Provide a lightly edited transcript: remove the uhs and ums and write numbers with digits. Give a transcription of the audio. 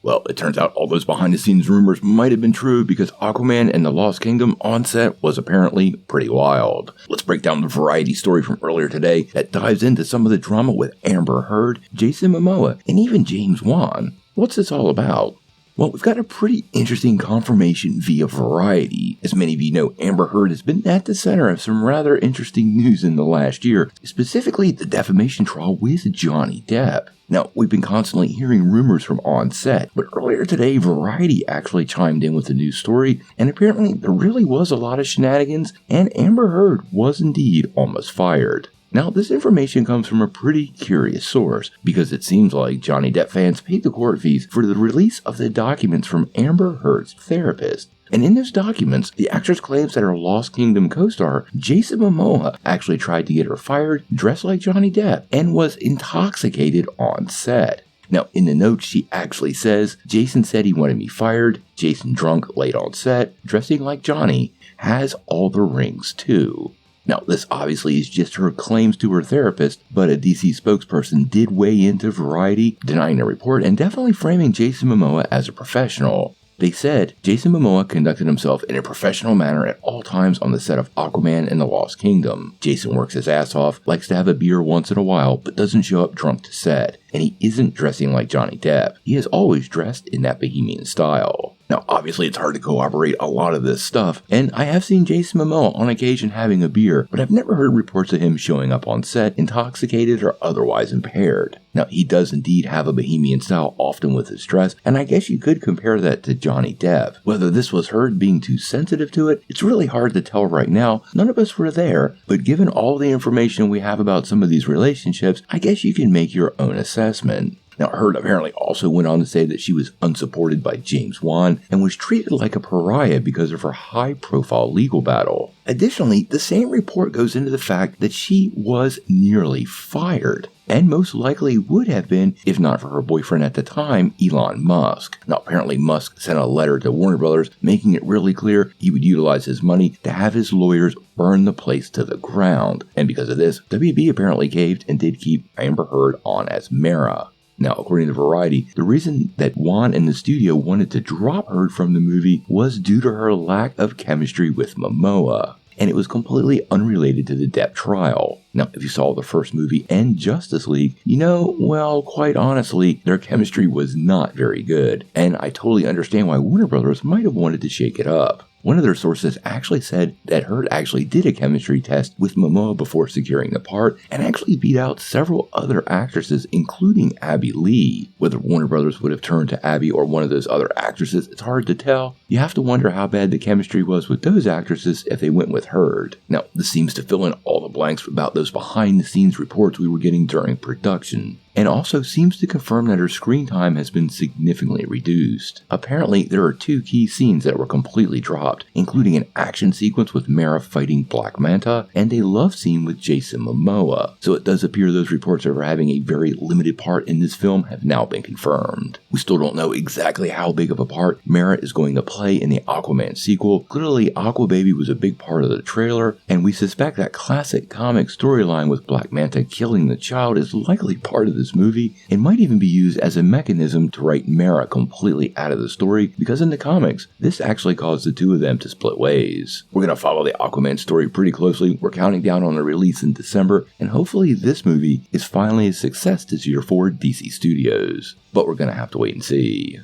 Well, it turns out all those behind-the-scenes rumors might have been true because Aquaman and the Lost Kingdom on set was apparently pretty wild. Let's break down the Variety story from earlier today that dives into some of the drama with Amber Heard, Jason Momoa, and even James Wan. What's this all about? Well, we've got a pretty interesting confirmation via Variety. As many of you know, Amber Heard has been at the center of some rather interesting news in the last year, specifically the defamation trial with Johnny Depp. Now, we've been constantly hearing rumors from on set, but earlier today, Variety actually chimed in with a news story, and apparently there really was a lot of shenanigans, and Amber Heard was indeed almost fired. Now, this information comes from a pretty curious source, because it seems like Johnny Depp fans paid the court fees for the release of the documents from Amber Heard's therapist. And in those documents, the actress claims that her Lost Kingdom co-star, Jason Momoa, actually tried to get her fired, dressed like Johnny Depp, and was intoxicated on set. Now, in the notes, she actually says, Jason said he wanted me fired, Jason drunk late on set, dressing like Johnny, has all the rings too. Now, this obviously is just her claims to her therapist, but a DC spokesperson did weigh into Variety, denying the report and definitely framing Jason Momoa as a professional. They said, Jason Momoa conducted himself in a professional manner at all times on the set of Aquaman and the Lost Kingdom. Jason works his ass off, likes to have a beer once in a while, but doesn't show up drunk to set. And he isn't dressing like Johnny Depp. He has always dressed in that bohemian style. Now, obviously, it's hard to corroborate a lot of this stuff, and I have seen Jason Momoa on occasion having a beer, but I've never heard reports of him showing up on set intoxicated or otherwise impaired. Now, he does indeed have a bohemian style often with his dress, and I guess you could compare that to Johnny Depp. Whether this was Heard being too sensitive to it, it's really hard to tell right now. None of us were there, but given all the information we have about some of these relationships, I guess you can make your own assessment. Now, Heard apparently also went on to say that she was unsupported by James Wan and was treated like a pariah because of her high-profile legal battle. Additionally, the same report goes into the fact that she was nearly fired, and most likely would have been if not for her boyfriend at the time, Elon Musk. Now, apparently Musk sent a letter to Warner Brothers making it really clear he would utilize his money to have his lawyers burn the place to the ground. And because of this, WB apparently caved and did keep Amber Heard on as Mara. Now, according to Variety, the reason that Wan and the studio wanted to drop Heard from the movie was due to her lack of chemistry with Momoa, and it was completely unrelated to the Depp trial. Now, if you saw the first movie and Justice League, you know, well, quite honestly, their chemistry was not very good, and I totally understand why Warner Brothers might have wanted to shake it up. One of their sources actually said that Heard actually did a chemistry test with Momoa before securing the part and actually beat out several other actresses, including Abby Lee. Whether Warner Brothers would have turned to Abby or one of those other actresses, it's hard to tell. You have to wonder how bad the chemistry was with those actresses if they went with Heard. Now, this seems to fill in all the blanks about those behind-the-scenes reports we were getting during production, and also seems to confirm that her screen time has been significantly reduced. Apparently, there are 2 key scenes that were completely dropped, including an action sequence with Mara fighting Black Manta, and a love scene with Jason Momoa. So it does appear those reports of her having a very limited part in this film have now been confirmed. We still don't know exactly how big of a part Mara is going to play in the Aquaman sequel. Clearly, Aquababy was a big part of the trailer, and we suspect that classic comic storyline with Black Manta killing the child is likely part of this movie, and might even be used as a mechanism to write Mara completely out of the story, because in the comics, this actually caused the 2 of them to split ways. We're going to follow the Aquaman story pretty closely. We're counting down on the release in December, and hopefully this movie is finally a success this year for DC Studios. But we're going to have to wait and see.